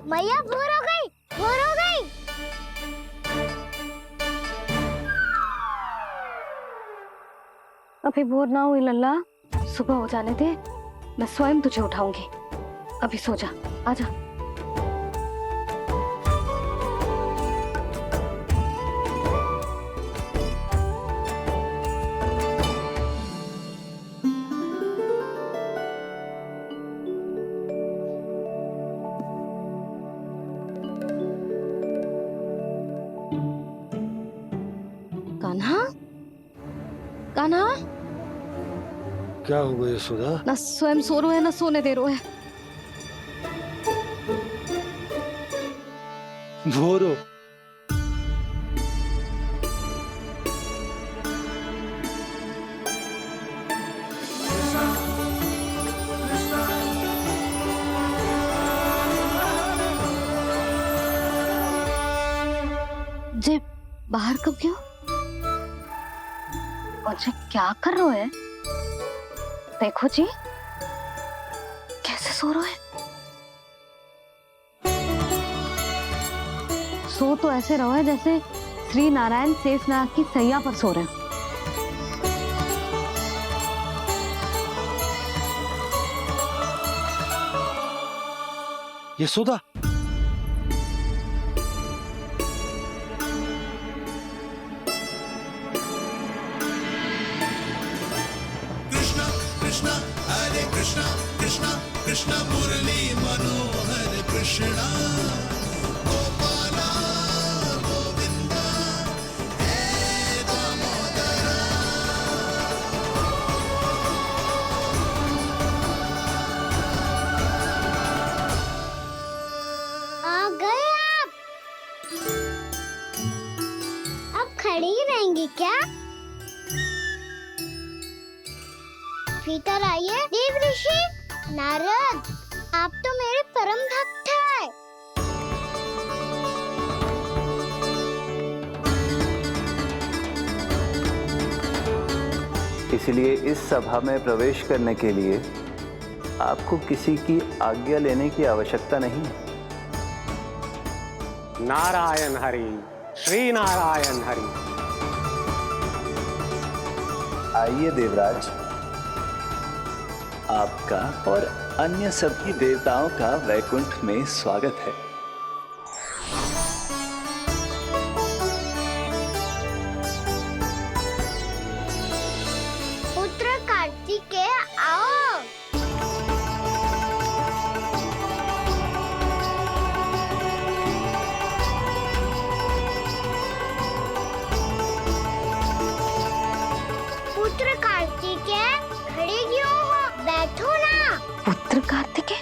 मैया भोर हो गई, भोर हो गई। अभी भोर ना हुई लल्ला, सुबह हो जाने दे, मैं स्वयं तुझे उठाऊंगी। अभी सो जा, आजा। कान्हा, कान्हा, क्या हो गया यशोदा? ना स्वयं सो रहे है ना सोने दे रहे है। भोरो जे बाहर कब गयो? और जे क्या कर रहे है? देखो जी, कैसे सो रहे हैं। सो तो ऐसे रहो है जैसे श्री नारायण शेषनाग की सैया पर सो रहे हैं। यशोदा, कृष्णा हरे कृष्णा कृष्णा कृष्णा मुरली मनोहर कृष्णा गोपाला गोविंदा हे दामोदरा। आ गए आप। अब खड़ी ही रहेंगी क्या? भीतर आइए। देव ऋषि नारद, आप तो मेरे परम भक्त हैं। इसलिए इस सभा में प्रवेश करने के लिए आपको किसी की आज्ञा लेने की आवश्यकता नहीं है। नारायण हरि, श्री नारायण हरि। आइए देवराज, आपका और अन्य सभी देवताओं का वैकुंठ में स्वागत है। पुत्र कार्तिकेय आओ। पुत्र कार्तिकेय खड़े क्यों हो? बैठो ना। पुत्र कार्तिकेय,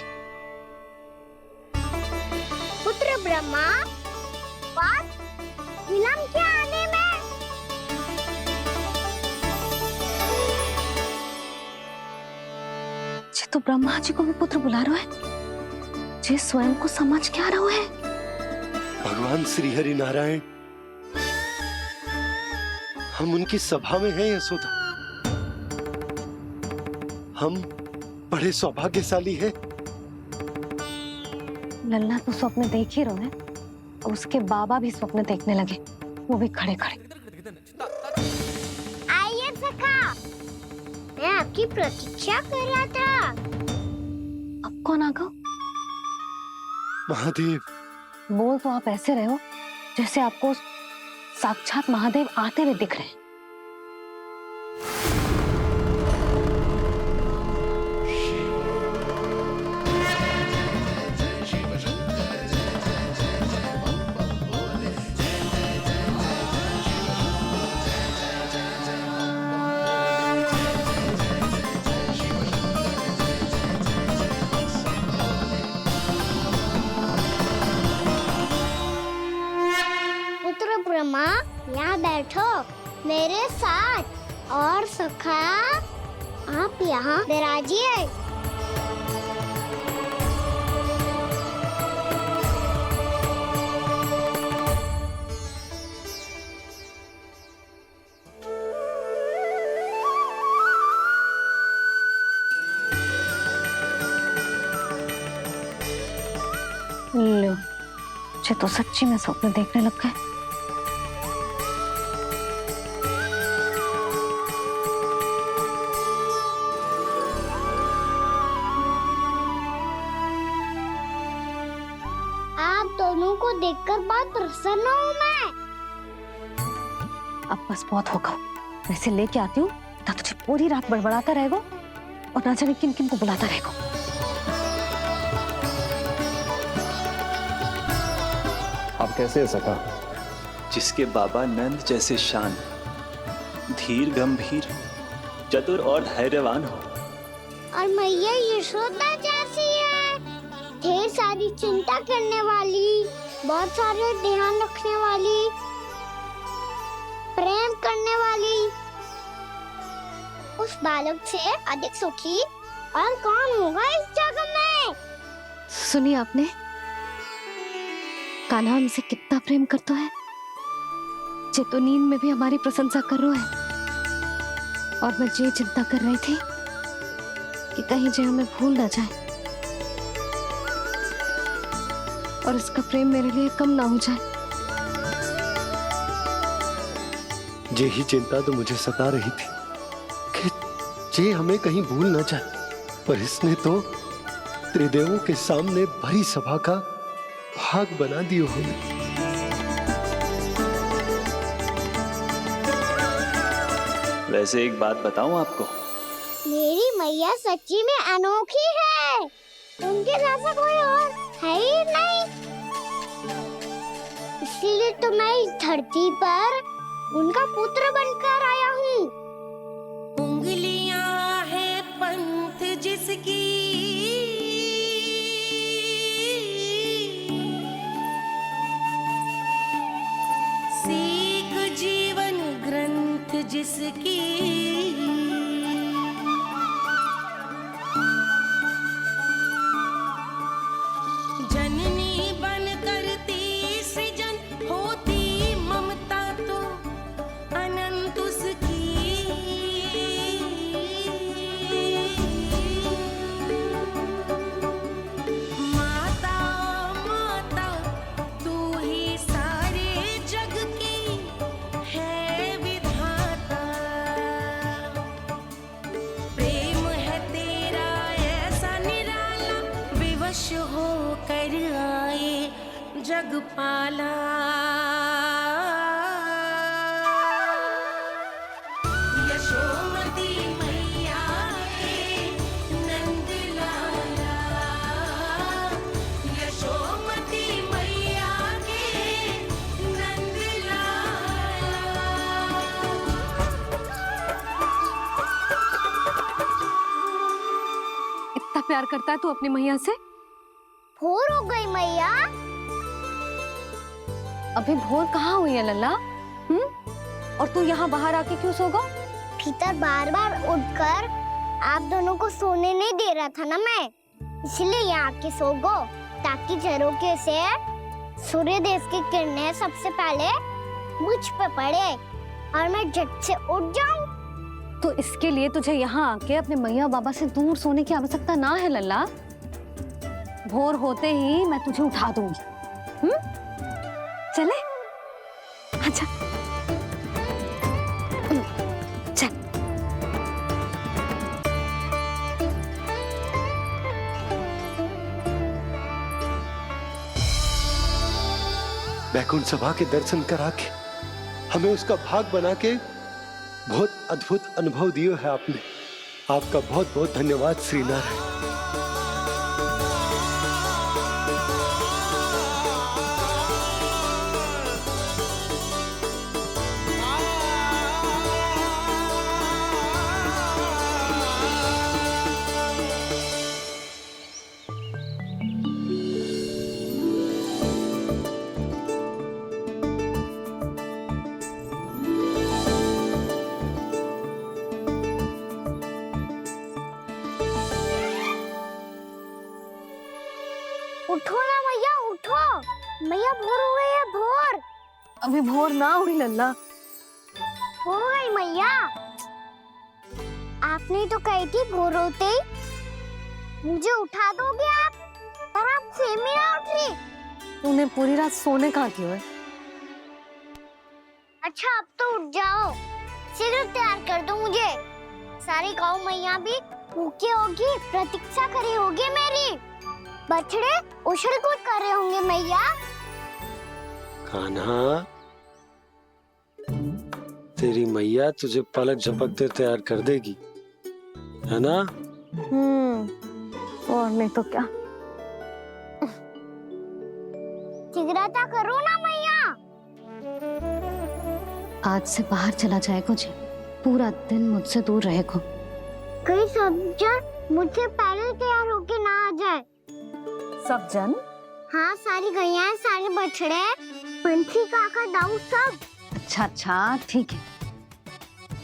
पुत्र ब्रह्मा, बात विलंब क्या आने में? जे तो ब्रह्मा जी को भी पुत्र बुला रहे है, जे स्वयं को समझ क्या रहे है। भगवान श्री हरि नारायण, हम उनकी सभा में हैं यशोदा। हम बड़े सौभाग्यशाली हैं। लल्ला तो स्वप्न देख ही रहे हैं, और उसके बाबा भी स्वप्न देखने लगे, वो भी खड़े खड़े। आइए सखा, मैं आपकी प्रतीक्षा कर रहा था। अब कौन आ गया? महादेव। बोल तो आप ऐसे रहे हो जैसे आपको साक्षात महादेव आते हुए दिख रहे हैं। ब्रह्मा, यहाँ बैठो मेरे साथ। और सखा, आप यहाँ विराजिए। लो, मुझे तो सच्ची में स्वप्न देखने लग गए। आप दोनों को देखकर बहुत प्रसन्न हूँ मैं। अब बस बहुत होगा, वैसे लेके आती हूँ ना, तुझे पूरी रात बड़बड़ाता रहेगा और ना जाने किन किन को बुलाता रहेगा। आप कैसे सका? जिसके बाबा नंद जैसे शान, धीर गंभीर, चतुर और धैर्यवान हो। और मैया यशोदा जैसी है, ढेर सारी चिंता करने वाली, बहुत सारे ध्यान रखने वाली, प्रेम करने वाली। उस बालक से अधिक सुखी और कौन होगा इस जगत में? सुनिए आपने, कान्हा हमसे कितना प्रेम करता है, जे तो नींद में भी हमारी प्रशंसा कर रहा है। और मैं ये चिंता कर रही थी कि कहीं जे हमें भूल ना जाए और इसका प्रेम मेरे लिए कम ना हो जाए। यही चिंता तो मुझे सता रही थी कि जे हमें कहीं भूल ना जाए, पर इसने तो त्रिदेवों के सामने भरी सभा का भाग बना दियो हमें। वैसे एक बात बताऊं आपको, मेरी मैया सच्ची में अनोखी है, उनके जैसा कोई और है ही नहीं। इसीलिए तो मैं इस धरती पर उनका पुत्र बनकर आया हूँ। उंगलियां है पंथ जिसकी, सीख जीवन ग्रंथ जिसकी, जननी बन करती सृजन होती ममता तो अनंत उसकी। माता माता तू ही सारे जग की है विधाता, प्रेम है तेरा ऐसा निराला, विवश हो कर आए जग पाला। यशोमती मैया के नंद लाला, यशोमती मैया के नंद लाला। इतना प्यार करता है तू अपनी मैया से? भोर हो गई मैया। अभी भोर कहाँ हुई है लल्ला? और तू यहाँ बाहर आके क्यों सो गया? भीतर बार बार उठकर आप दोनों को सोने नहीं दे रहा था ना मैं, इसलिए यहाँ आके सो गो, ताकि झरोखे से सूर्य देव की किरणें सबसे पहले मुझ पे पड़े और मैं झट से उठ जाऊं। तो इसके लिए तुझे यहाँ आके अपने मैया बाबा से दूर सोने की आवश्यकता ना है लल्ला। भोर होते ही मैं तुझे उठा दूंगी। चले अच्छा चल। वैकुंठ सभा के दर्शन करा के हमें उसका भाग बना के बहुत अद्भुत अनुभव दियो है आपने। आपका बहुत बहुत धन्यवाद श्रीनारायण। उठो ना मैया, उठो। मैया भोर हो गई है, भोर। अभी भोर ना हुई लल्ला। हो गई मैया। आपने तो कही थी भोर होते ही मुझे उठा दोगे आप, पर आप सेम ही ना उठ रही। तूने पूरी रात सोने कहाँ की है? अच्छा अब तो उठ जाओ, शीघ्र तैयार कर दो मुझे। सारी गाँव मैया भी भूखी होगी, प्रतीक्षा करी होगी मेरी। बछड़े उछल कूद कर रहे होंगे मैया। कान्हा, तेरी मैया तुझे पलक झपकते तैयार कर देगी, है ना? और नहीं तो क्या। शीघ्रता करो ना मैया। आज से बाहर चला जाएगा जी, पूरा दिन मुझसे दूर रहेगा। कहीं सब जन मुझसे पहले तैयार होके ना आ जाए। सब जन? हाँ, सारी गैया, सारे बछड़े, पंछी, काका, दाऊ सब। अच्छा अच्छा ठीक है,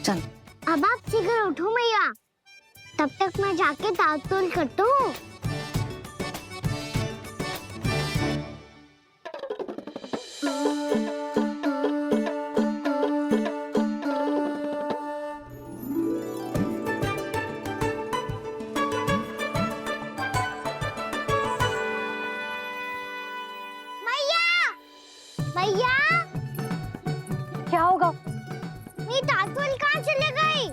चल। अब आप शीघ्र उठो मैया, तब तक मैं जाके दांत तोल करता हूँ। मैया, क्या होगा? मेरी दांत तोल कहाँ चले गई?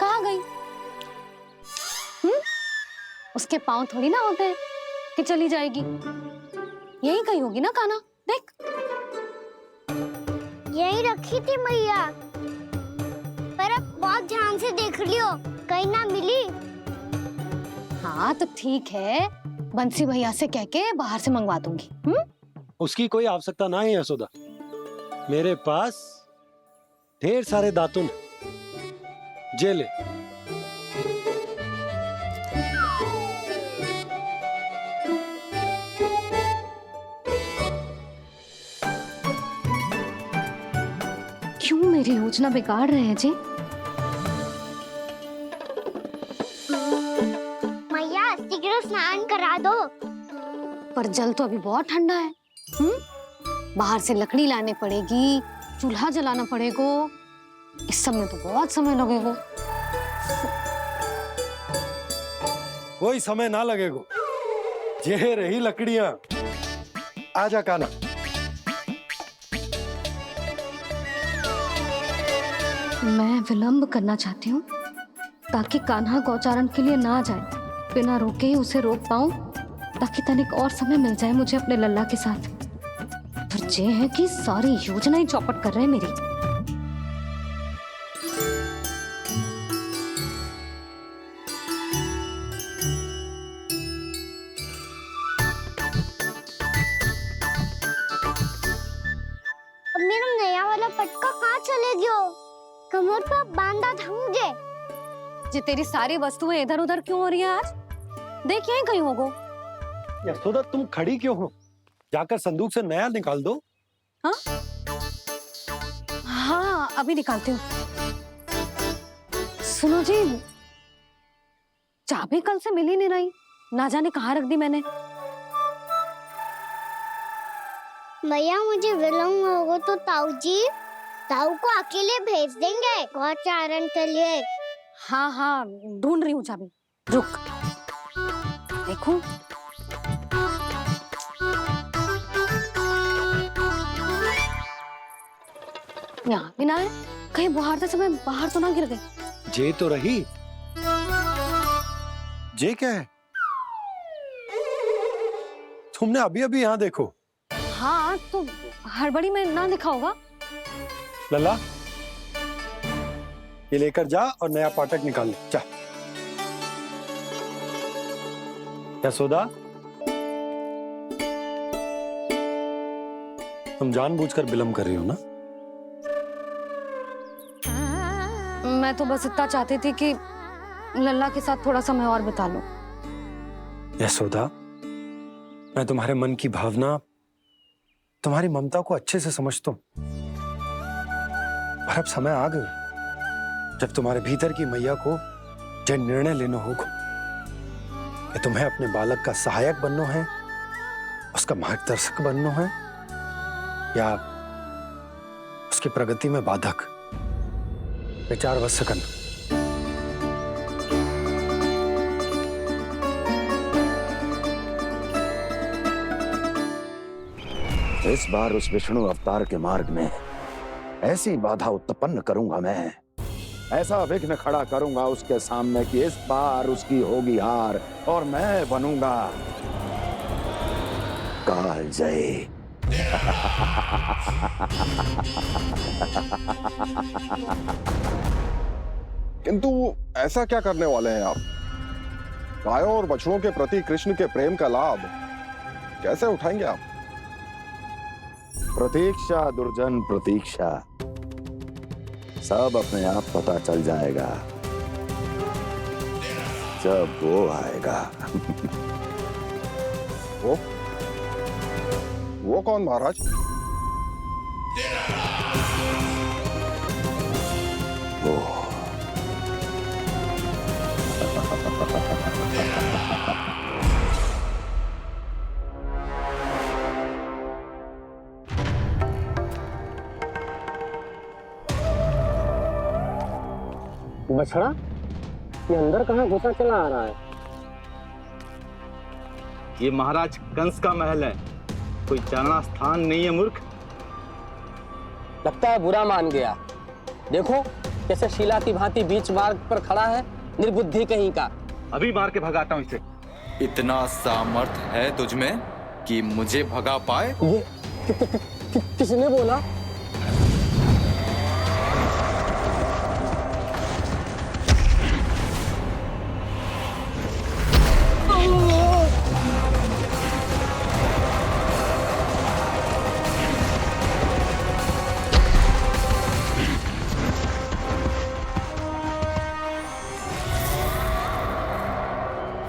कहाँ गई? उसके पाँव थोड़ी ना होते हैं कि चली जाएगी। यही कहीं होगी ना कान्हा, देख। यही रखी थी मैया, पर अब बहुत ध्यान से देख लियो, कहीं ना मिली। हाँ तो ठीक है, बंसी भैया से कह के बाहर से मंगवा दूंगी। उसकी कोई आवश्यकता ना है यशोदा, मेरे पास ढेर सारे दातुन हैं। जे ले। क्यों मेरी योजना बिगाड़ रहे हैं जी? मैया शीघ्र स्नान करा दो। पर जल तो अभी बहुत ठंडा है। बाहर से लकड़ी लाने पड़ेगी, चूल्हा जलाना पड़ेगा। इस सब में तो बहुत समय लगेगा। कोई समय ना लगेगा, ये रही लकड़ियां। आजा कान्हा। मैं विलंब करना चाहती हूँ ताकि कान्हा गौचारण के लिए ना जाए। बिना रोके ही उसे रोक पाऊं, ताकि तनिक और समय मिल जाए मुझे अपने लल्ला के साथ। पर ये है कि सारी योजना ही चौपट कर रहे हैं मेरी। अब मेरा नया वाला पटका कहाँ चले गयो? कमर पर बांधा था मुझे। जी तेरी सारी वस्तुएं इधर उधर क्यों हो रही है आज? देख यहीं कहीं होगो। यशोदा तुम खड़ी क्यों हो? जाकर संदूक से नया निकाल दो। हाँ हाँ अभी निकालती हूँ। सुनो जी, चाबी कल से मिल ही नहीं रही, ना जाने कहाँ रख दी मैंने। भैया मुझे विलम्ब होगा तो ताऊ को अकेले भेज देंगे गौचारण के लिए। हाँ हाँ ढूंढ रही हूँ चाबी, रुक। देखो यहाँ भी ना है, कहीं बुहारते समय बाहर तो ना गिर गई। जे तो रही। जे क्या है? तुमने अभी अभी यहाँ देखो। हाँ तो हड़बड़ी में ना दिखा होगा। लल्ला, ये लेकर जा और नया पाठक निकाल ले, जा। यशोदा, तुम जानबूझकर विलंब कर रही हो ना? मैं तो बस इतना चाहती थी कि लल्ला के साथ थोड़ा समय और बिता लो। यशोदा, मैं तुम्हारे मन की भावना, तुम्हारी ममता को अच्छे से समझता हूं। पर अब समय आ गया जब तुम्हारे भीतर की मैया को जो निर्णय लेना होगा कि तुम्हें अपने बालक का सहायक बनना है, उसका मार्गदर्शक बनना है, या उसकी प्रगति में बाधक। विचार अवश्य करना। इस बार उस विष्णु अवतार के मार्ग में ऐसी बाधा उत्पन्न करूंगा मैं, ऐसा विघ्न खड़ा करूंगा उसके सामने कि इस बार उसकी होगी हार और मैं बनूंगा कालजयी। किंतु ऐसा क्या करने वाले हैं आप? गायों और बछड़ों के प्रति कृष्ण के प्रेम का लाभ कैसे उठाएंगे आप? प्रतीक्षा दुर्जन प्रतीक्षा, सब अपने आप पता चल जाएगा जब वो आएगा। वो कौन महाराज? वो बछड़ा, ये अंदर कहाँ घुसा चला आ रहा है? ये महाराज कंस का महल है, कोई जाना स्थान नहीं है मूर्ख। लगता है बुरा मान गया। देखो कैसे शीला की भांति बीच मार्ग पर खड़ा है, निर्बुद्धि कहीं का। अभी मार के भगाता हूँ इसे। इतना सामर्थ है तुझमें कि मुझे भगा पाए? ये किसने बोला?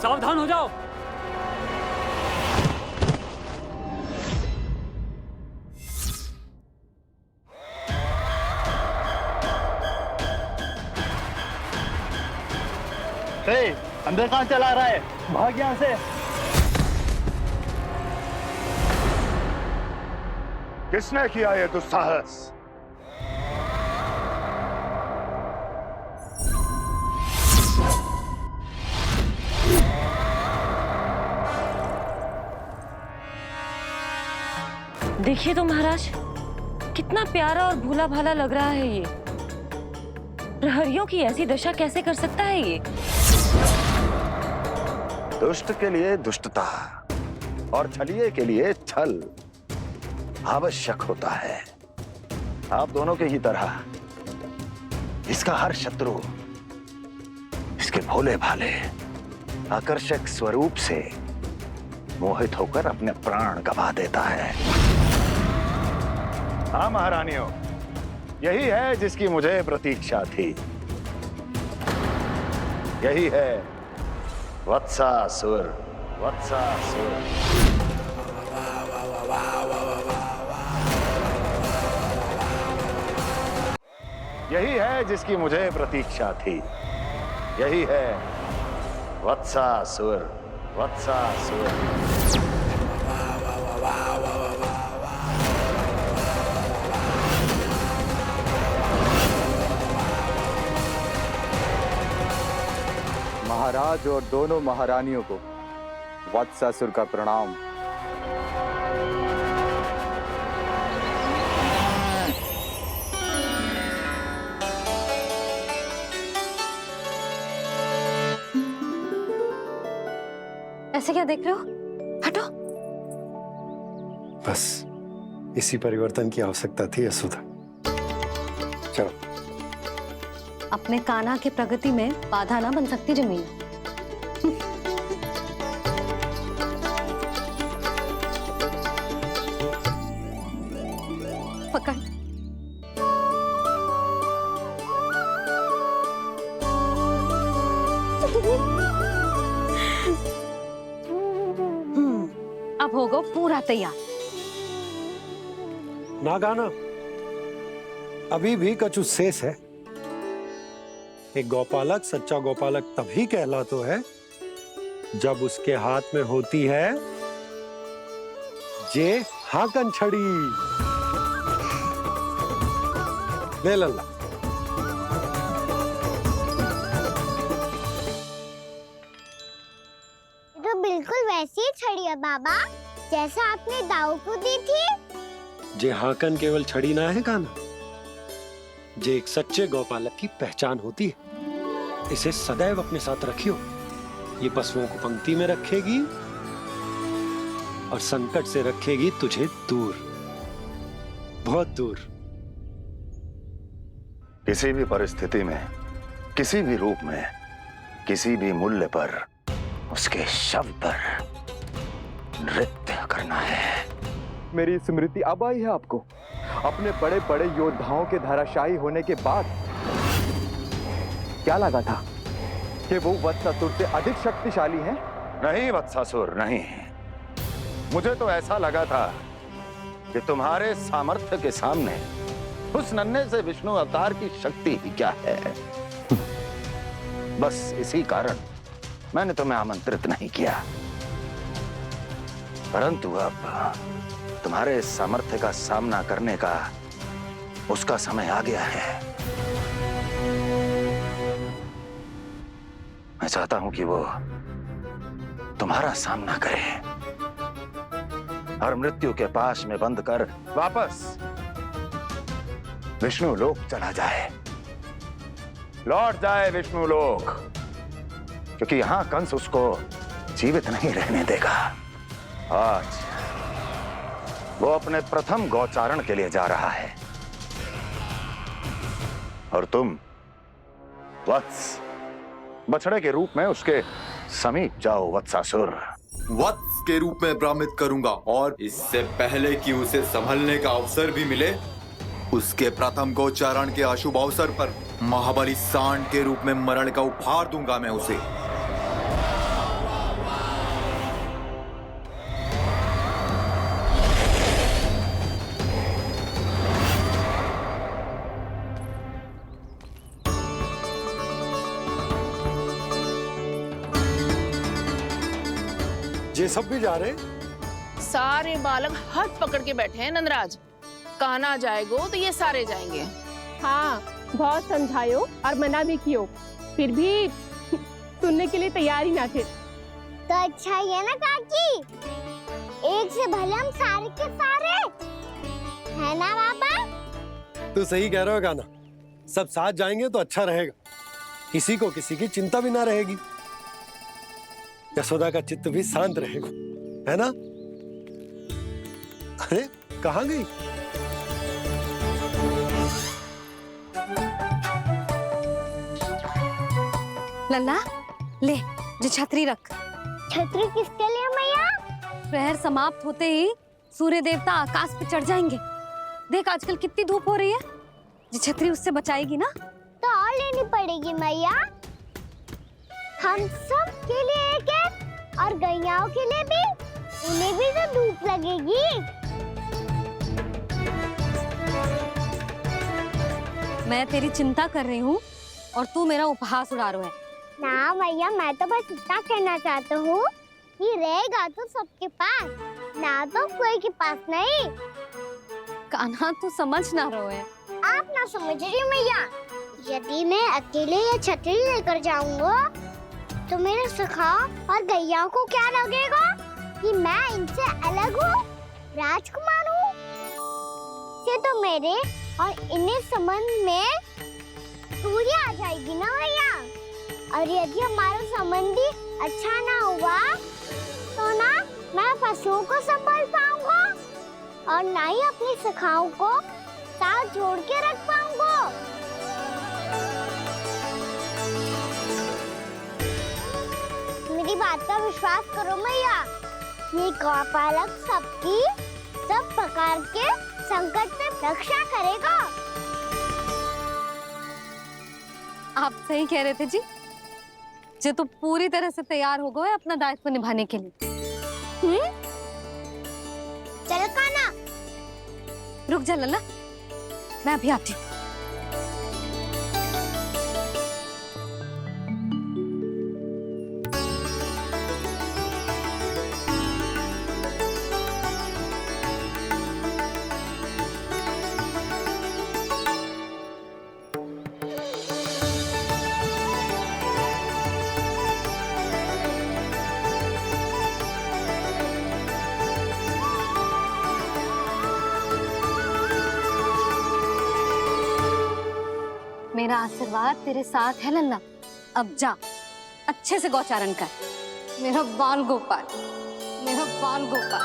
सावधान हो जाओ। अंदर कहाँ चला रहा है? भाग यहाँ से। किसने किया ये दुस्साहस? देखिए तो महाराज, कितना प्यारा और भोला भाला लग रहा है ये। प्रहरियों की ऐसी दशा कैसे कर सकता है ये? दुष्ट के लिए दुष्टता और छलिए के लिए छल आवश्यक होता है। आप दोनों के ही तरह इसका हर शत्रु इसके भोले भाले आकर्षक स्वरूप से मोहित होकर अपने प्राण गंवा देता है। हाँ महारानियों, यही है जिसकी मुझे प्रतीक्षा थी। यही है वत्सासुर। वत्सासुर यही है जिसकी मुझे प्रतीक्षा थी। यही है वत्सासुर। वत्सासुर महाराज और दोनों महारानियों को वत्सासुर का प्रणाम। ऐसे क्या देख रहे हो? हटो। बस इसी परिवर्तन की आवश्यकता थी यशोदा। चलो। अपने कान्हा की प्रगति में बाधा ना बन सकती जमीन। पकड़। अब होगा पूरा तैयार। ना गाना, अभी भी कछु शेष है। एक गौपालक सच्चा गौपालक तभी कहलाता है जब उसके हाथ में होती है जे हाकन छड़ी। ले लल्ला। तो बिल्कुल वैसी ही छड़ी है बाबा जैसा आपने दाऊ को दी थी। जे हाकन केवल छड़ी ना है काना, जे एक सच्चे गौपालक की पहचान होती है। इसे सदैव अपने साथ रखियो। ये पशुओं को पंक्ति में रखेगी और संकट से रखेगी तुझे दूर, बहुत दूर। किसी भी परिस्थिति में, किसी भी रूप में, किसी भी मूल्य पर उसके शव पर नृत्य करना है। मेरी स्मृति अब आई है आपको? अपने बड़े बड़े योद्धाओं के धराशायी होने के बाद क्या लगा था कि वो वत्सासुर से अधिक शक्तिशाली हैं? नहीं वत्सासुर, नहीं। मुझे तो ऐसा लगा था कि तुम्हारे सामर्थ्य के सामने उस नन्हे से विष्णु अवतार की शक्ति ही क्या है। बस इसी कारण मैंने तुम्हें आमंत्रित नहीं किया। परंतु अब तुम्हारे इस सामर्थ्य का सामना करने का उसका समय आ गया है। मैं चाहता हूं कि वो तुम्हारा सामना करे और मृत्यु के पास में बंद कर वापस विष्णु लोक चला जाए, लौट जाए विष्णु लोक, क्योंकि यहां कंस उसको जीवित नहीं रहने देगा। आज वो अपने प्रथम गौचारण के लिए जा रहा है और तुम वत्स, बछड़े के रूप में उसके समीप जाओ वत्सासुर। वत्स के रूप में भ्रमित करूंगा और इससे पहले कि उसे संभलने का अवसर भी मिले, उसके प्रथम गोचारण के अशुभ अवसर पर महाबली सांड के रूप में मरण का उपहार दूंगा मैं उसे। ये सब भी जा रहे? सारे बालक हाथ पकड़ के बैठे हैं नंदराज। कान्हा जाएगो तो ये सारे जाएंगे। हाँ, बहुत समझायो और मना भी कियो, फिर भी सुनने के लिए तैयार ही ना थे। तो अच्छा ही है ना काकी, एक से भले हम सारे के सारे, है ना बाबा? तू सही कह रहा है कान्हा, सब साथ जाएंगे तो अच्छा रहेगा, किसी को किसी की चिंता भी ना रहेगी, यशोदा का चित्त भी शांत रहेगा, है ना? अरे कहाँ गई? लल्ला ले, जो छतरी रख। छतरी किसके लिए मैया? प्रहर समाप्त होते ही सूर्य देवता आकाश पे चढ़ जाएंगे। देख आजकल कितनी धूप हो रही है, जो छतरी उससे बचाएगी ना। तो और लेनी पड़ेगी मैया, हम सब के लिए एक एक और गैयाओं के लिए भी, उन्हें भी तो धूप लगेगी। मैं तेरी चिंता कर रही हूँ और तू मेरा उपहास उड़ा रहा है। ना भैया, मैं तो बस इतना कहना चाहता हूँ कि रहेगा तो सबके पास, ना तो कोई के पास नहीं। कान्हा तू समझ ना रहो है। आप ना समझ रही मैया, यदि मैं अकेले ये छतरी लेकर जाऊंगा तो मेरे सखा और गैया को क्या लगेगा कि मैं इनसे अलग हूँ, राजकुमार हूँ। ये तो मेरे और इन्हें संबंध में दूरी आ जाएगी ना भैया। और यदि हमारा संबंध ही अच्छा ना हुआ तो ना मैं पशुओं को संभाल पाऊंगा और ना ही अपनी सखाओं को साथ जोड़ के रख पाऊंगा। मेरी बात का विश्वास करो मैया, ये गौपालक सबकी सब प्रकार के संकट से रक्षा करेगा। आप सही कह रहे थे जी, जो तो पूरी तरह से तैयार हो गए अपना दायित्व निभाने के लिए। चल कान्हा, रुक जा लल्ला, मैं अभी आती हूँ। मेरा आशीर्वाद तेरे साथ है लल्ला। अब जा, अच्छे से गौचारण कर। मेरा बाल गोपाल, मेरा बाल गोपाल।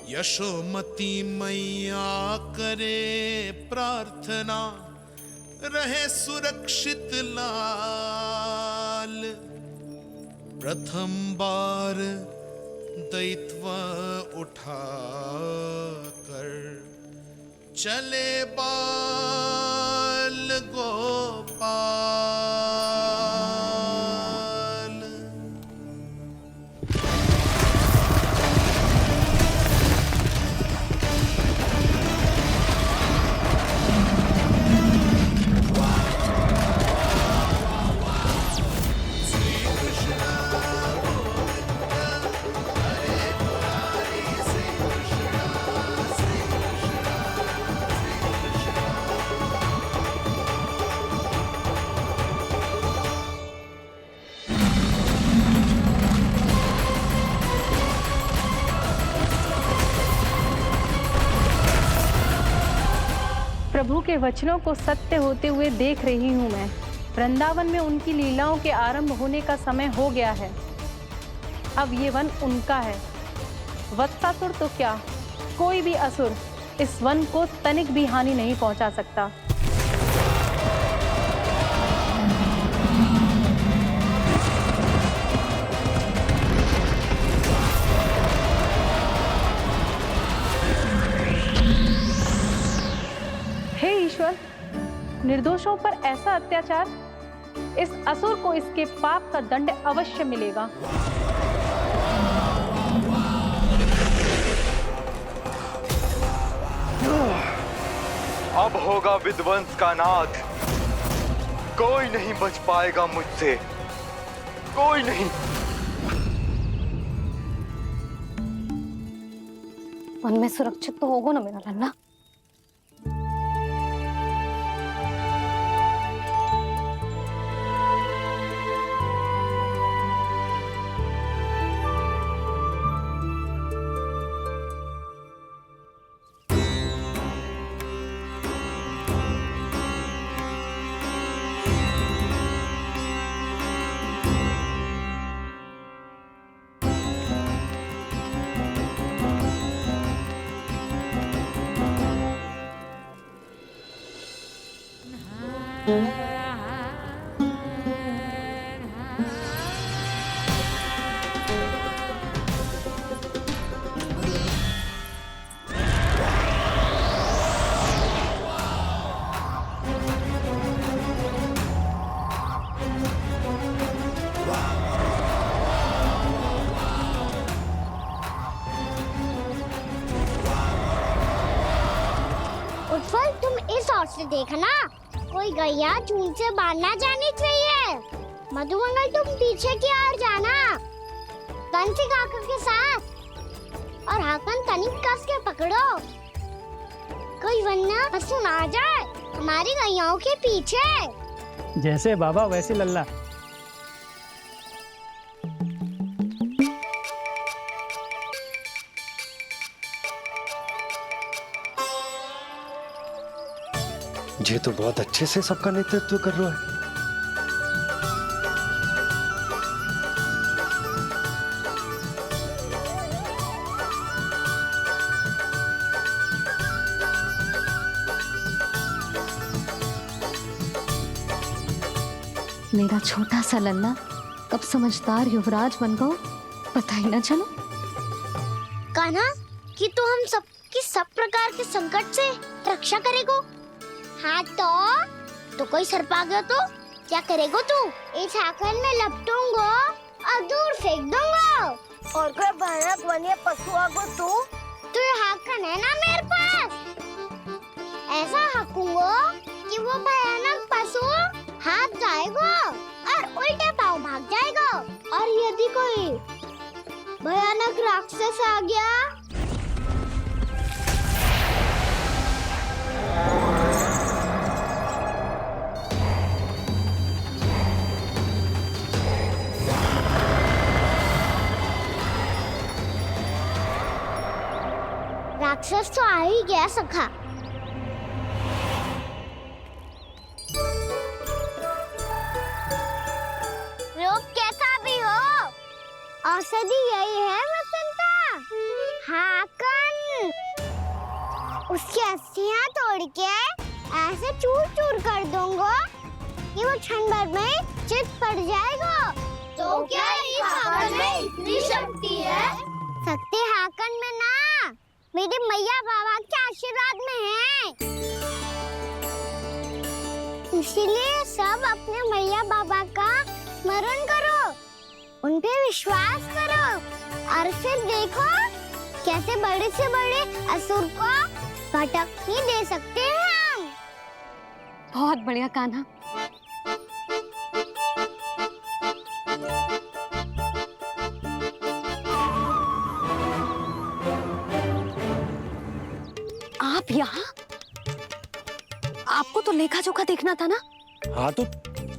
यशोमती मैया करे प्रार्थना, रहे सुरक्षित लाल। प्रथम बार दैत्व उठा कर चले बाल गोपाल। प्रभु के वचनों को सत्य होते हुए देख रही हूँ मैं। वृंदावन में उनकी लीलाओं के आरंभ होने का समय हो गया है। अब ये वन उनका है। वत्सासुर तो क्या, कोई भी असुर इस वन को तनिक भी हानि नहीं पहुंचा सकता। हे ईश्वर, निर्दोषों पर ऐसा अत्याचार, इस असुर को इसके पाप का दंड अवश्य मिलेगा। अब होगा विध्वंस का नाद। कोई नहीं बच पाएगा मुझसे, कोई नहीं। वन में सुरक्षित तो होगा ना मेरा लल्ला? उत्पल, तुम इस ओर से देखना, कोई गैया चून से बाहर ना जानी चाहिए। मधुमंगल, तुम पीछे की ओर जाना, कंसी काका के साथ। और हाकन, तनिक कस के पकड़ो, कोई वरना पशु ना आ जाए हमारी गैयाओं के पीछे। जैसे बाबा वैसे लल्ला। ये तो बहुत अच्छे से सबका नेतृत्व कर रहा है। मेरा छोटा सा लल्ला कब समझदार युवराज बन गो, पता ही ना चलो। कान्हा, कि तू हम सबकी सब प्रकार के संकट से रक्षा करेगो। हाँ तो कोई सर्प आ गया तो क्या करेगो तू? इस हाकन में लपटूंगा और दूर फेंक दूंगा। और कोई भयानक वन्य पशु आगो तो ये हाकन है ना मेरे पास, ऐसा हाकूंगा कि वो भयानक पशु हाथ जाएगा और उल्टे पाँव भाग जाएगा। और यदि कोई भयानक राक्षस आ गया राक्षस तो आ ही गया सखा। औषधि यही है वसंता, हाकन। उसकी अस्थियां तोड़ के ऐसे चूर चूर कर दूंगा कि वो क्षण भर में चित पड़ जाएगा। तो क्या इस हाकन में इतनी शक्ति है? शक्ति हाकन में ना, मेरी मैया बाबा के आशीर्वाद में है। इसीलिए सब अपने मैया बाबा का स्मरण करो, उन पे विश्वास करो और फिर देखो कैसे बड़े से बड़े असुर को भटकने दे सकते हैं हम। बहुत बढ़िया कान्हा। आप यहाँ? आपको तो लेखा जोखा देखना था ना? हाँ तो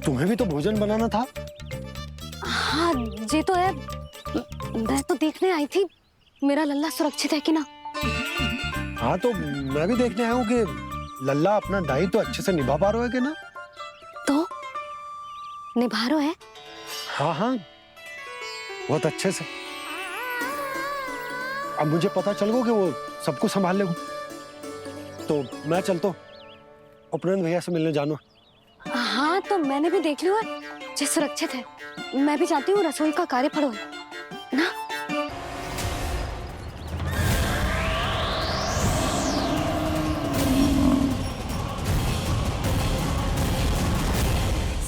तुम्हें भी तो भोजन बनाना था। हाँ ये तो है, मैं तो देखने आई थी मेरा लल्ला सुरक्षित है कि ना। हाँ तो मैं भी देखने आया हूँ कि लल्ला अपना दायित्व तो अच्छे से निभा पा रहा है कि ना। तो निभा रहा है? हाँ हाँ बहुत अच्छे से। अब मुझे पता चल गया कि वो सब कुछ संभाल लेगा। तो मैं चलता हूँ, उपनंद भैया से मिलने जानो। हाँ तो मैंने भी देख लिया जो सुरक्षित है। मैं भी जाती हूँ, रसोई का कार्य पड़ो ना।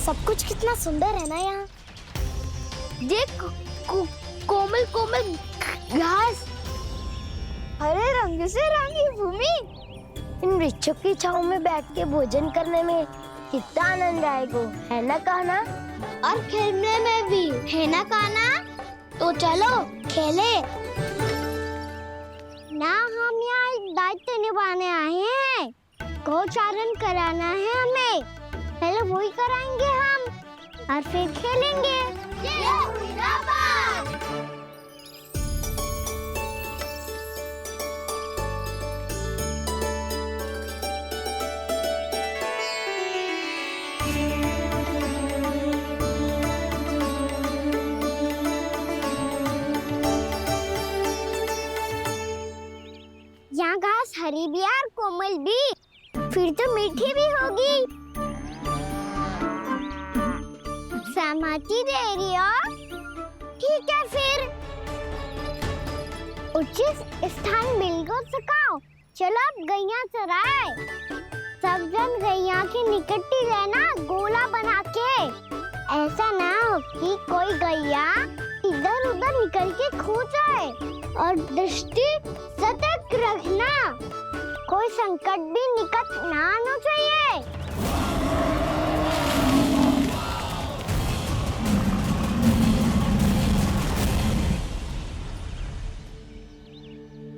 सब कुछ कितना सुंदर है ना यहाँ। देख कोमल कोमल घास, हरे रंग से रंगी भूमि। इन वृक्षों की छांव में बैठ के भोजन करने में कितना आनंद आएगा, है ना कान्हा? और खेलने में भी, है ना कान्हा? तो चलो खेले ना। हम यहाँ एक दायित्व निभाने आए हैं, गोचारण कराना है हमें। पहले वही कराएंगे हम और फिर खेलेंगे। यहाँ घास हरी भी और कोमल भी, फिर तो मीठी भी होगी। सहमति दे रही हो? ठीक है फिर उचित स्थान मिलकर सकाओ। चलो अब गैया चराए। सब जन गैया के निकट ही रहना, गोला बना के। ऐसा ना हो कि कोई गैया इधर उधर निकल के खो जाए। और दृष्टि सतर्क रखना, कोई संकट भी निकट ना आना चाहिए।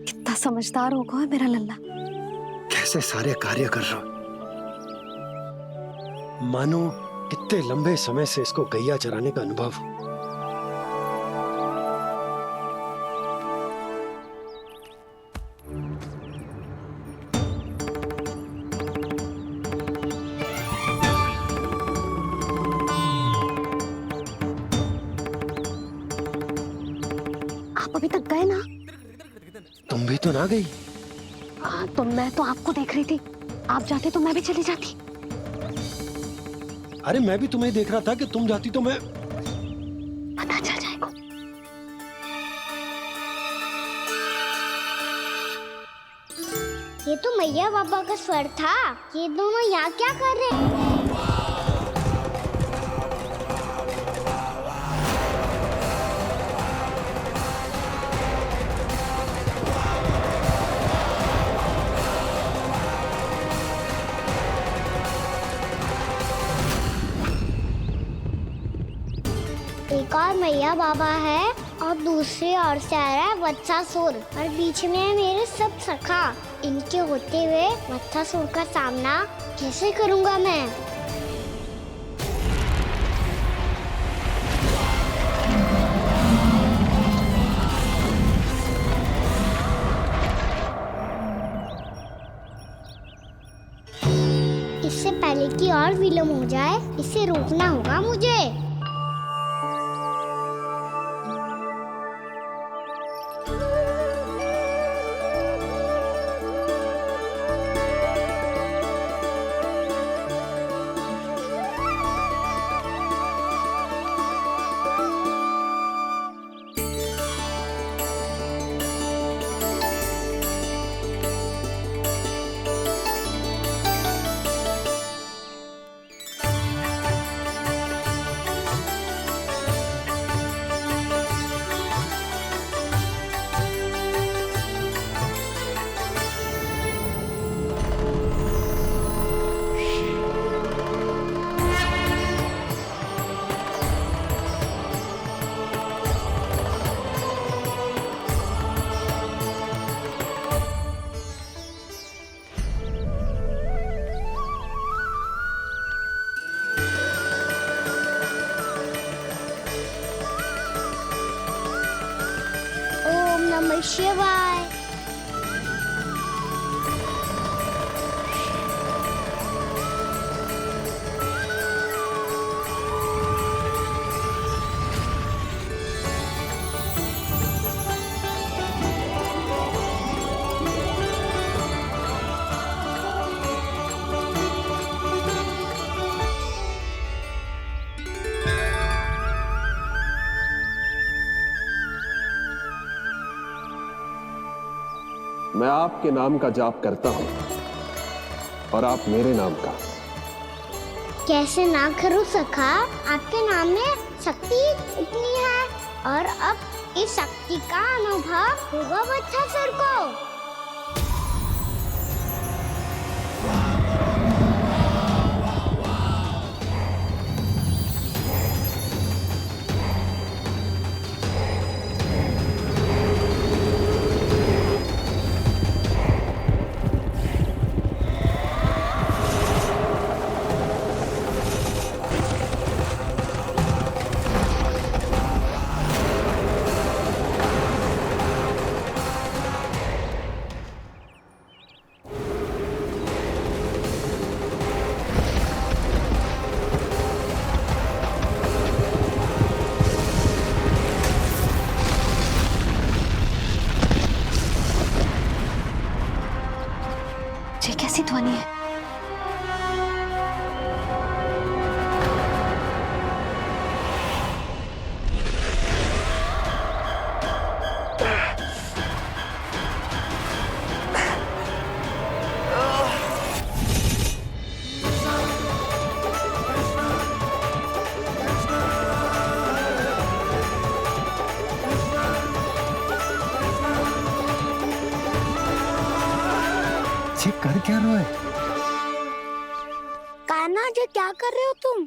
कितना समझदार होगा है मेरा लल्ला। कैसे सारे कार्य कर रहा, मानो कितने लंबे समय से इसको गैया चराने का अनुभव हो। आप अभी तक गए ना? तुम भी तो ना गई। हाँ तो मैं तो आपको देख रही थी, आप जाते तो मैं भी चली जाती। अरे मैं भी तुम्हें देख रहा था कि तुम जाती तो मैं। पता चल जाएगा। ये तो मैया बाबा का स्वर था। ये दोनों यहाँ क्या कर रहे हैं? एक और मैया बाबा है और दूसरी ओर से आ रहा है वत्सासुर और बीच में है मेरे सब सखा। इनके होते हुए वत्सासुर का सामना कैसे करूंगा मैं? इससे पहले कि और विलम्ब हो जाए, इसे रोकना होगा मुझे। नमः शिवाय। मैं आपके नाम का जाप करता हूं और आप मेरे नाम का। कैसे ना करूं सखा, आपके नाम में शक्ति इतनी है और अब इस शक्ति का अनुभव होगा बच्चासुर को। ये कैसी ध्वनि है? ये कर क्या रहे हो? कान्हा जी क्या कर रहे हो तुम?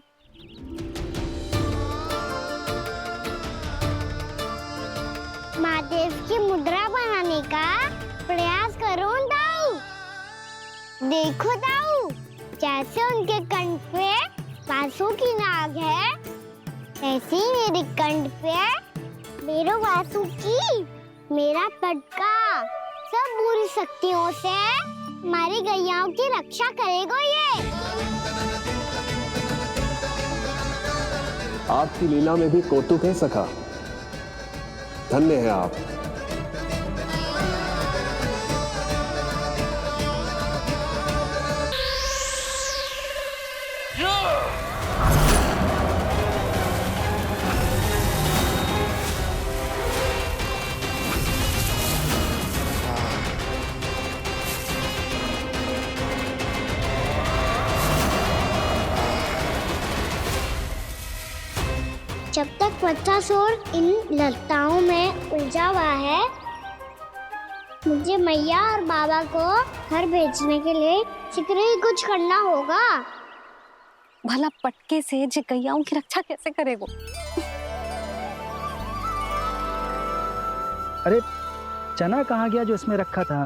महादेव की मुद्रा बनाने का प्रयास करो दाऊ। देखो दाऊ, जैसे उनके कंठ पे बांसुरी की नाग है, ऐसे ही मेरे कंठ पे मेरो वासुकी, मेरा पटका, सब बुरी शक्तियों से हमारी गैयाओं की रक्षा करेगा ये। आपकी लीला में भी कौतुक है सखा, धन्य है आप। जब तक बच्चासुर इन लताओं में उलझा हुआ है, मुझे मैया और बाबा को घर भेजने के लिए शीघ्र ही कुछ करना होगा। भला पटके से जे गैयाओं की रक्षा कैसे करेगो? अरे चना कहाँ गया जो इसमें रखा था?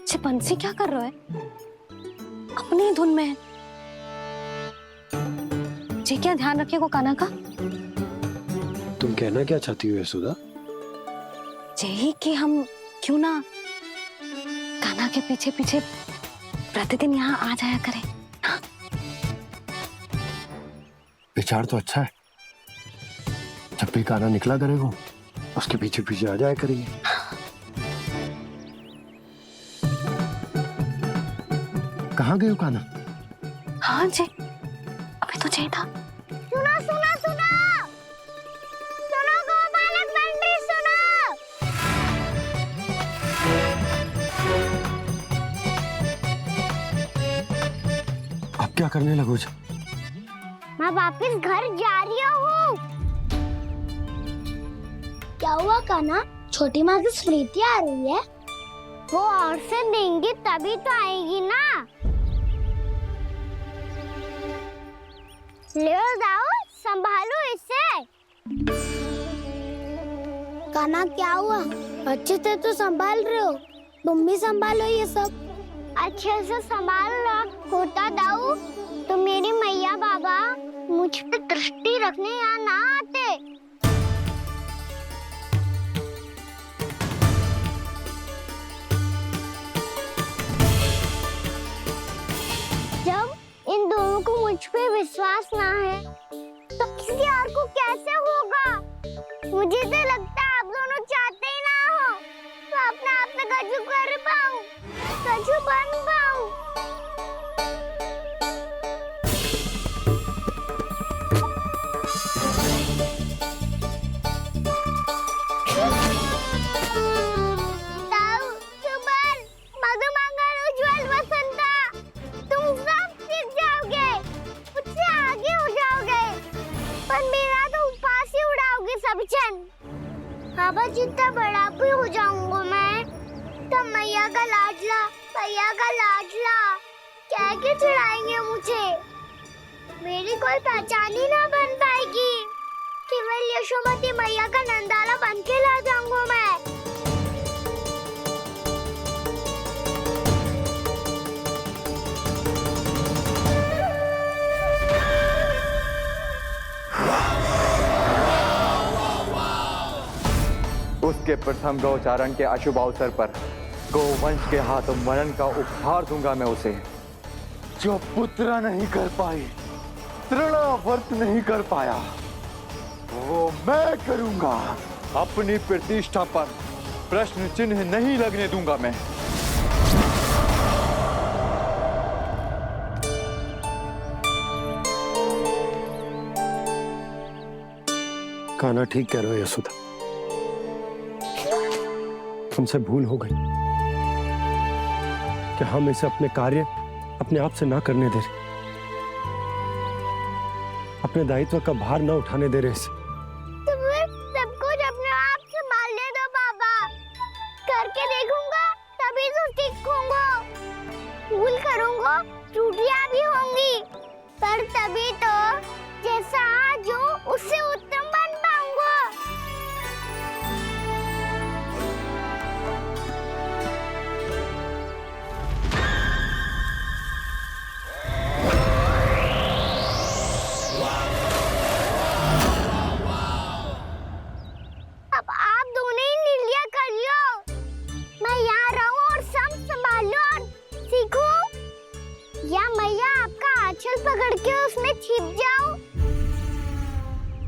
जे बंसी क्या कर रहा है? अपनी धुन में है। जी क्या ध्यान रखेगो कान्हा का? तुम कहना क्या चाहती हो यशोदा? यही कि हम क्यों ना कान्हा के पीछे पीछे प्रतिदिन यहाँ आ जाया करें। हाँ? विचार तो अच्छा है। जब भी कान्हा निकला करेगा, उसके पीछे पीछे आ जाया करेंगे। कहाँ गए हो कान्हा? हाँ जी, अभी तो चाहिए था। सुनो सुनो सुनो, सुनो गोपालक पंडित सुनो। अब क्या करने लगो? मैं वापस घर जा रही हूँ। क्या हुआ कान्हा? छोटी माँ की स्मृति आ रही है? वो और से देंगे तभी तो आएगी ना। ले जाओ, संभालो इसे। कान्हा क्या हुआ? अच्छे से तो संभाल रहे हो, तुम भी संभालो ये सब। अच्छे से संभाल लो। होता दाऊ तो मेरी मैया बाबा मुझ पे दृष्टि रखने यहाँ ना आते। जब इन दोनों को मुझ पे विश्वास ना है तो किसी और को कैसे होगा? मुझे तो लगता है आप दोनों चाहते ही ना हो तो अपने आप में गजू कर पाऊं, गजू बन पाऊं। ताऊ, सुबल, मधुमंगल, उज्जवल, वसंता, तुम सब सीख जाओगे, मुझसे आगे हो जाओगे, पर मेरा तो उपवास ही उड़ाओगे सब जन। बाबा जितना बड़ा भी हो जाऊंगा मैं, तब मैया का लाडला, भैया का लाडला क्या के चढ़ाएंगे मुझे। मेरी कोई पहचान ही ना बन पाएगी, केवल यशोमती मैया का नंदाला बन के ला जाऊंगा मैं। उसके प्रथम गौचारण के अशुभ अवसर पर गोवंश के हाथों मरण का उपहार दूंगा मैं उसे। जो पुत्र नहीं कर पाई, तृणावर्त नहीं कर पाया, वो मैं करूंगा। अपनी प्रतिष्ठा पर प्रश्न चिन्ह नहीं लगने दूंगा मैं। कान्हा ठीक कह रहे हो यशोदा, हमसे भूल हो गई कि हम इसे अपने कार्य अपने आप से ना करने दे रहे, अपने दायित्व का भार ना उठाने दे रहे इसे। तो फिर सब कुछ अपने आप संभालने दो बाबा, करके देखूंगा तभी तो सीखूंगा। भूल करूंगा, त्रुटियां भी होंगी, पर तभी तो जैसा आज हूं उससे उत्तम बन पाऊंगा। अब आप दोनों ही निर्णय कर लो, मैं यहाँ रहूं और सब संभालूं और सीखूं, या मैया आपका आंचल पकड़ के उसमें छिप जाऊं,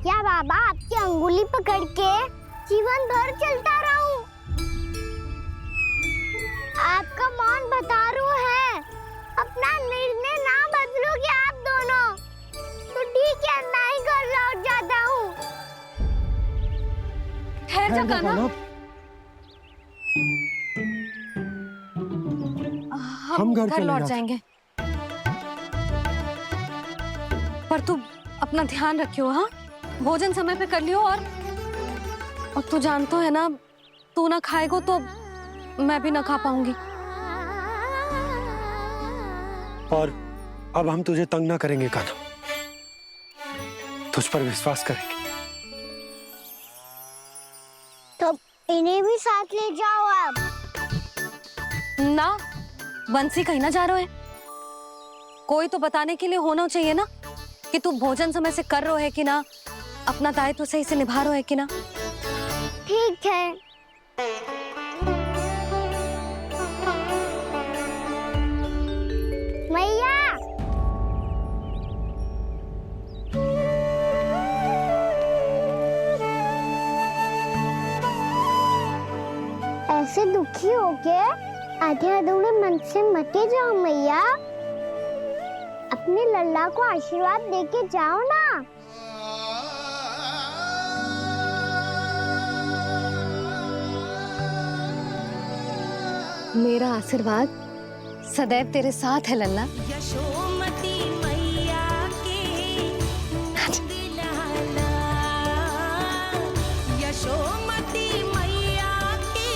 या बाबा आपकी अंगुली पकड़ के जीवन भर चलता रहूं। आपका मौन बतारू है, अपना निर्णय ना बदलोगे आप दोनों तो ठीक है, मैं ही घर लौट जाता हूँ। ठहर जा कान्हा, हम घर लौट जाएंगे, पर तू अपना ध्यान रखियो। हाँ, भोजन समय पे कर लियो, और तू जानतो है ना, तू ना खाएगो तो मैं भी ना खा पाऊंगी। और अब हम तुझे तंग ना करेंगे कान्हा, तुझ पर विश्वास करेंगे। तो इन्हें भी साथ ले जाओ आप। ना, बंसी कहीं ना जा रहे है, कोई तो बताने के लिए होना चाहिए ना कि तू भोजन समय से कर रहे है कि ना, अपना दायित्व सही से निभा रहे है कि ना। ठीक है। मैया, ऐसे दुखी हो के आधे अधूरे मन से मत जाओ मैया, अपने लल्ला को आशीर्वाद देके जाओ ना। मेरा आशीर्वाद सदैव तेरे साथ है लल्ला। यशोमती मैया के नंद लाला, यशोमती मैया के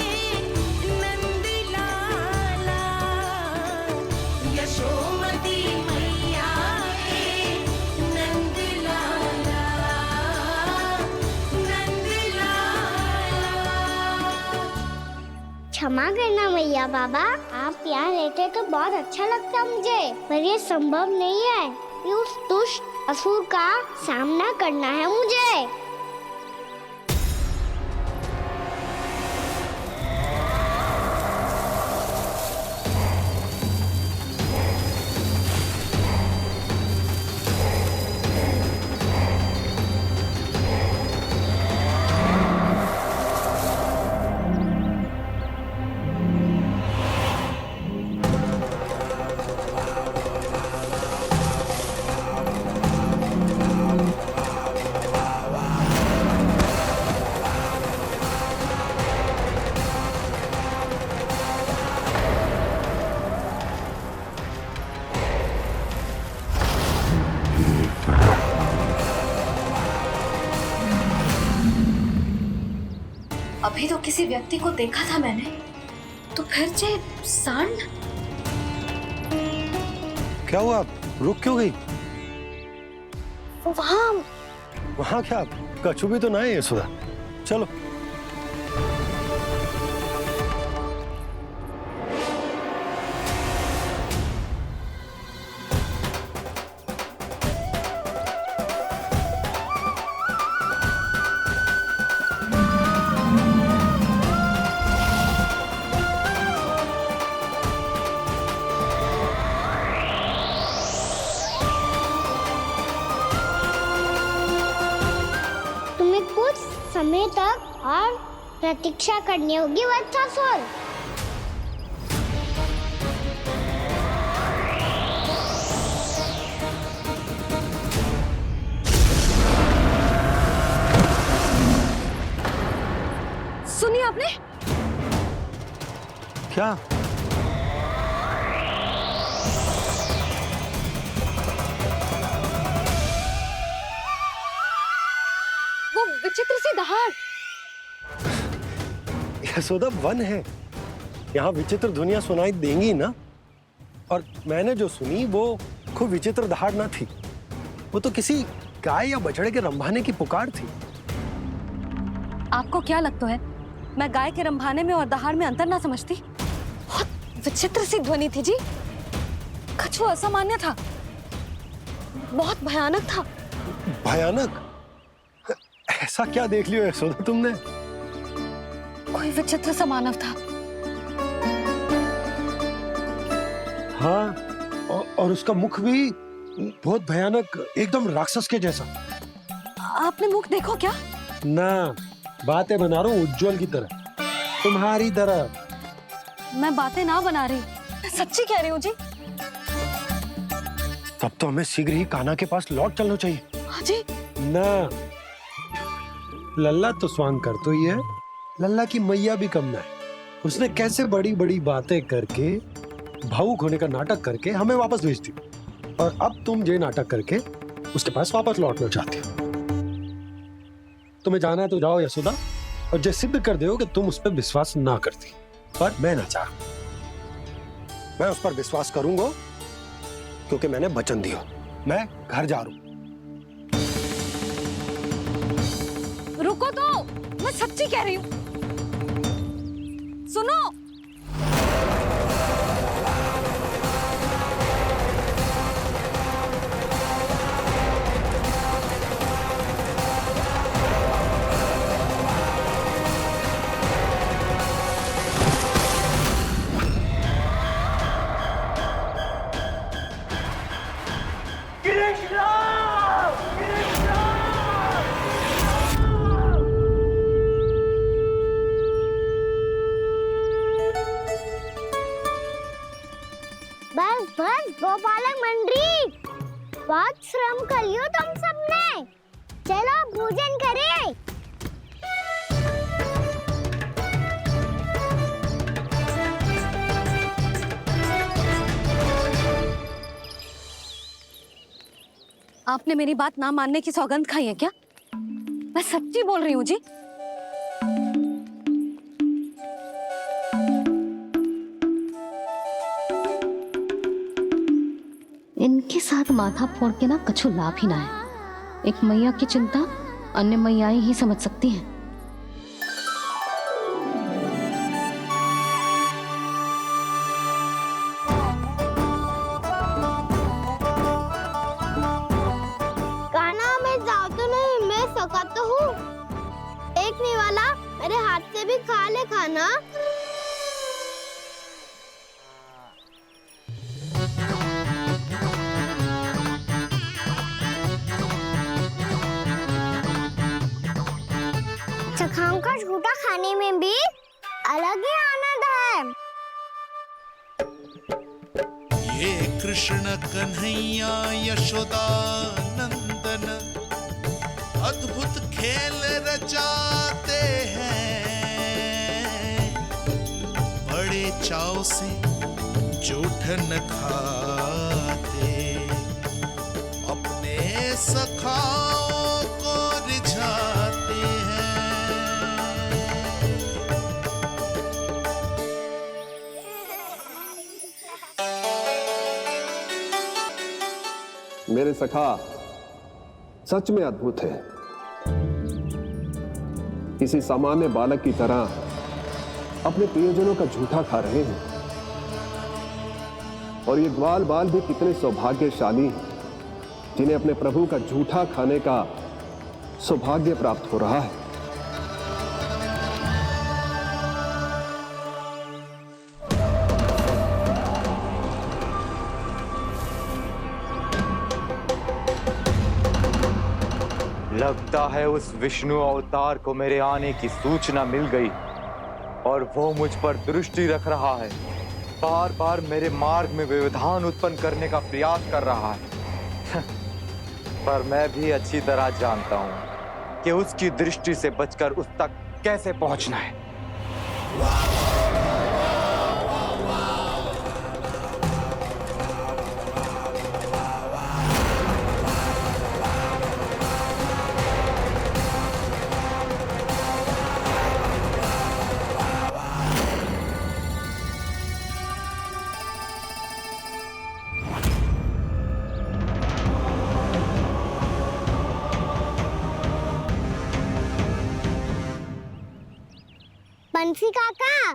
नंद लाला, यशोमती मैया के नंद लाला, नंद लाला। क्षमा करना मैया बाबा, आप यहाँ रहते तो बहुत अच्छा लगता मुझे, पर ये संभव नहीं है। कि उस दुष्ट असुर का सामना करना है मुझे। अभी तो किसी व्यक्ति को देखा था मैंने, तो फिर से सांड? क्या हुआ? रुक क्यों गई? वहाँ क्या? कछु भी तो ना है यशोदा। चलो। समय तक और प्रतीक्षा करनी होगी वत्सासुर। सुनिए आपने? क्या? वो विचित्र सी दहाड़। यशोदा, वन है, यहाँ विचित्र ध्वनियां सुनाई देंगी ना। और मैंने जो सुनी वो खूब विचित्र दहाड़ ना थी, वो तो किसी गाय या बछड़े के रंभाने की पुकार थी। आपको क्या लगता है मैं गाय के रंभाने में और दहाड़ में अंतर ना समझती? बहुत विचित्र सी ध्वनि थी जी, कुछ असामान्य था, बहुत भयानक था। भयानक? ऐसा क्या देख लियो यशोदा तुमने? कोई विचित्र सा मानव था। हाँ, और उसका मुख भी बहुत भयानक, एकदम राक्षस के जैसा। आपने मुख देखो क्या? ना, बातें बना रहा हूँ उज्जवल की तरह, तुम्हारी तरह। मैं बातें ना बना रही, मैं सच्ची कह रही हूँ जी। तब तो हमें शीघ्र ही कान्हा के पास लौट चलना चाहिए। हाँ जी। ना, लल्ला तो स्वांग कर तो ही है, लल्ला की मैया भी कम ना है। उसने कैसे बड़ी बड़ी बातें करके, भावुक होने का नाटक करके हमें वापस भेज दी, और अब तुम ये नाटक करके उसके पास वापस लौटना चाहते हो। तुम्हें जाना है तो जाओ यशोदा, और जो सिद्ध कर दो कि तुम उस पर विश्वास ना करती। पर मैं ना चाह, मैं उस पर विश्वास करूंगा क्योंकि मैंने वचन दिया। मैं घर जा रहा हूं। रुको तो, मैं सच्ची कह रही हूँ। सुनो। बस बस गोपालक मंडली, बहुत श्रम कर लियो तुम सबने। चलो भोजन करें। आपने मेरी बात ना मानने की सौगंध खाई है क्या? मैं सच्ची बोल रही हूँ जी। इनके साथ माथा फोड़ के ना कछु लाभ ही ना है। एक मैया की चिंता अन्य मैयाएं ही समझ सकती हैं। रखने वाला मेरे हाथ से भी खा ले खाना। चखाओं का झूठा खाने में भी अलग ही आनंद है। ये कृष्ण कन्हैया यशोदा नंदन अद्भुत खेल रचाते हैं, बड़े चाव से जूठन खाते, अपने सखाओं को रिझाते हैं। मेरे सखा सच में अद्भुत है। किसी सामान्य बालक की तरह अपने प्रियजनों का झूठा खा रहे हैं। और ये ग्वाल बाल भी कितने सौभाग्यशाली हैं जिन्हें अपने प्रभु का झूठा खाने का सौभाग्य प्राप्त हो रहा है। लगता है उस विष्णु अवतार को मेरे आने की सूचना मिल गई और वो मुझ पर दृष्टि रख रहा है। बार बार मेरे मार्ग में व्यवधान उत्पन्न करने का प्रयास कर रहा है। पर मैं भी अच्छी तरह जानता हूं कि उसकी दृष्टि से बचकर उस तक कैसे पहुंचना है। बंसी काका,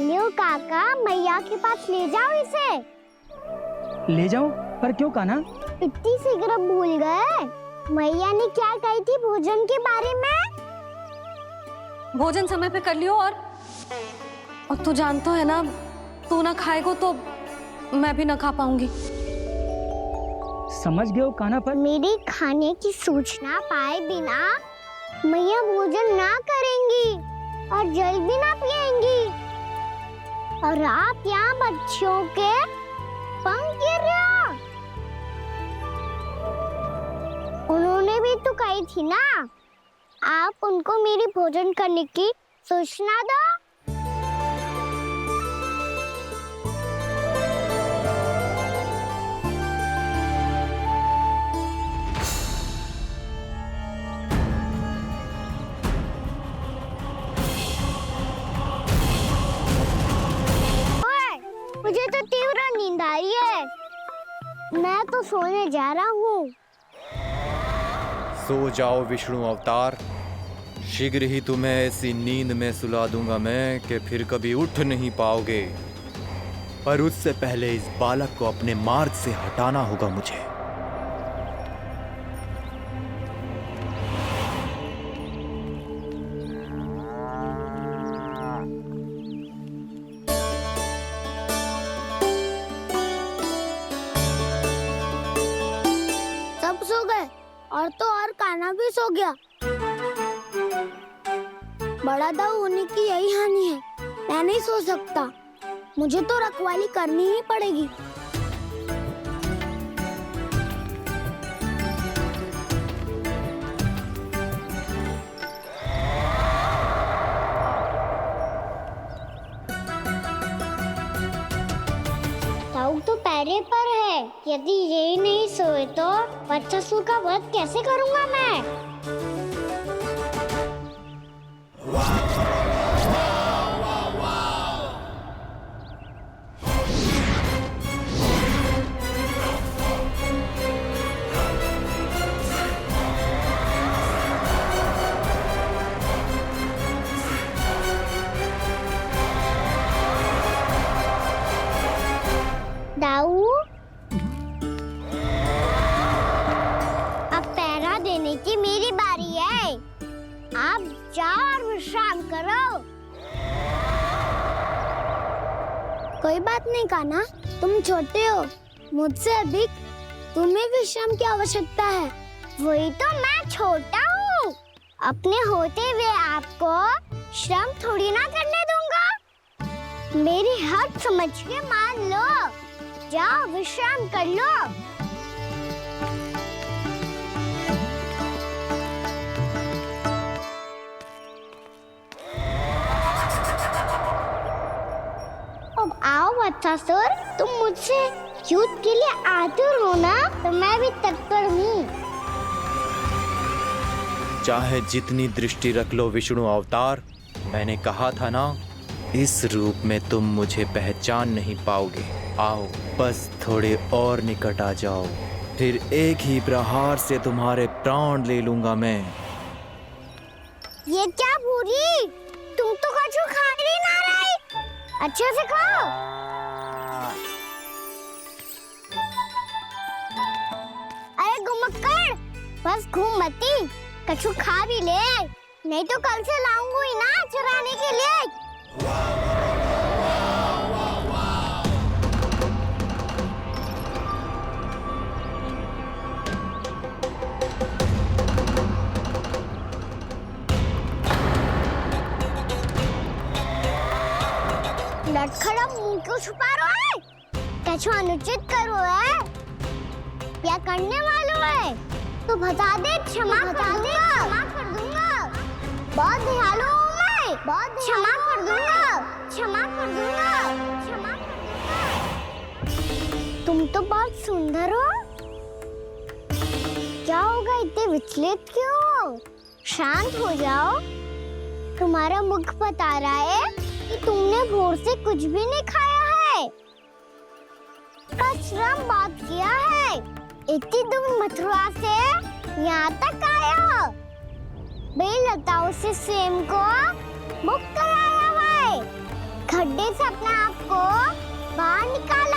लियो काका, मैया के पास ले जाओ इसे। ले जाओ? पर क्यों कान्हा? इतनी शीघ्र भूल गए? मैया ने क्या कही थी भोजन के बारे में? भोजन समय पे कर लियो। और तू जानता है ना, तू ना खाएगा तो मैं भी ना खा पाऊंगी। समझ गए हो कान्हा? पर मेरी खाने की सूचना पाए बिना मैया भोजन ना करेंगी और जल भी ना पिएंगी। और आप यहाँ बच्चों के पंख गिर रहे हो। उन्होंने भी तो कही थी ना, आप उनको मेरी भोजन करने की सूचना दो। मुझे तो तीव्र नींद आ रही है, मैं तो सोने जा रहा हूँ। सो जाओ विष्णु अवतार, शीघ्र ही तुम्हें ऐसी नींद में सुला दूंगा मैं कि फिर कभी उठ नहीं पाओगे। पर उससे पहले इस बालक को अपने मार्ग से हटाना होगा मुझे। और तो और कान्हा भी सो गया। बड़ा दाऊ होने की यही हानि है, मैं नहीं सो सकता, मुझे तो रखवाली करनी ही पड़ेगी। दाऊ तो पैरे पर है, यदि यही नहीं सोए तो बच्चासुर का वध कैसे करूंगा मैं? दाऊ कोई बात नहीं कान्हा, तुम छोटे हो, मुझसे अधिक तुम्हें विश्राम की आवश्यकता है। वही तो, मैं छोटा हूँ, अपने होते हुए आपको श्रम थोड़ी ना करने दूंगा। मेरी हद समझ के मान लो, जाओ विश्राम कर लो। अब आओ वत्सासुर, तुम मुझसे युद्ध के लिए आतुर हो ना, तो मैं भी तत्पर हूँ। चाहे जितनी दृष्टि रख लो विष्णु अवतार, मैंने कहा था ना, इस रूप में तुम मुझे पहचान नहीं पाओगे। आओ बस थोड़े और निकट आ जाओ, फिर एक ही प्रहार से तुम्हारे प्राण ले लूंगा मैं। ये क्या भूरी, तुम तो कछु खा ही ना रही, अच्छे से खाओ। अरे घुमक्कड़, बस घूम मती, कछु खा भी ले, नहीं तो कल से लाऊंगी ही ना चुराने के लिए। लटखड़ा मुंह क्यों छुपा रहा है? कछु अनुचित करो है या करने वालों है तो बता दे, क्षमा कर दूंगा। बहुत दयालु हूँ मैं, बहुत क्षमा कर दूंगा। तुम तो बहुत सुंदर हो, क्या होगा, इतने विचलित क्यों हो? शांत हो जाओ, तुम्हारा मुख बता रहा है कि तुमने भोर से कुछ भी नहीं खाया है, श्रम बात किया है, इतनी दूर मथुरा से यहाँ तक आया हो, बेलताओं से स्वयं को मुक्त कराया हुआ है, खड्डे से अपने आप को बाहर निकाला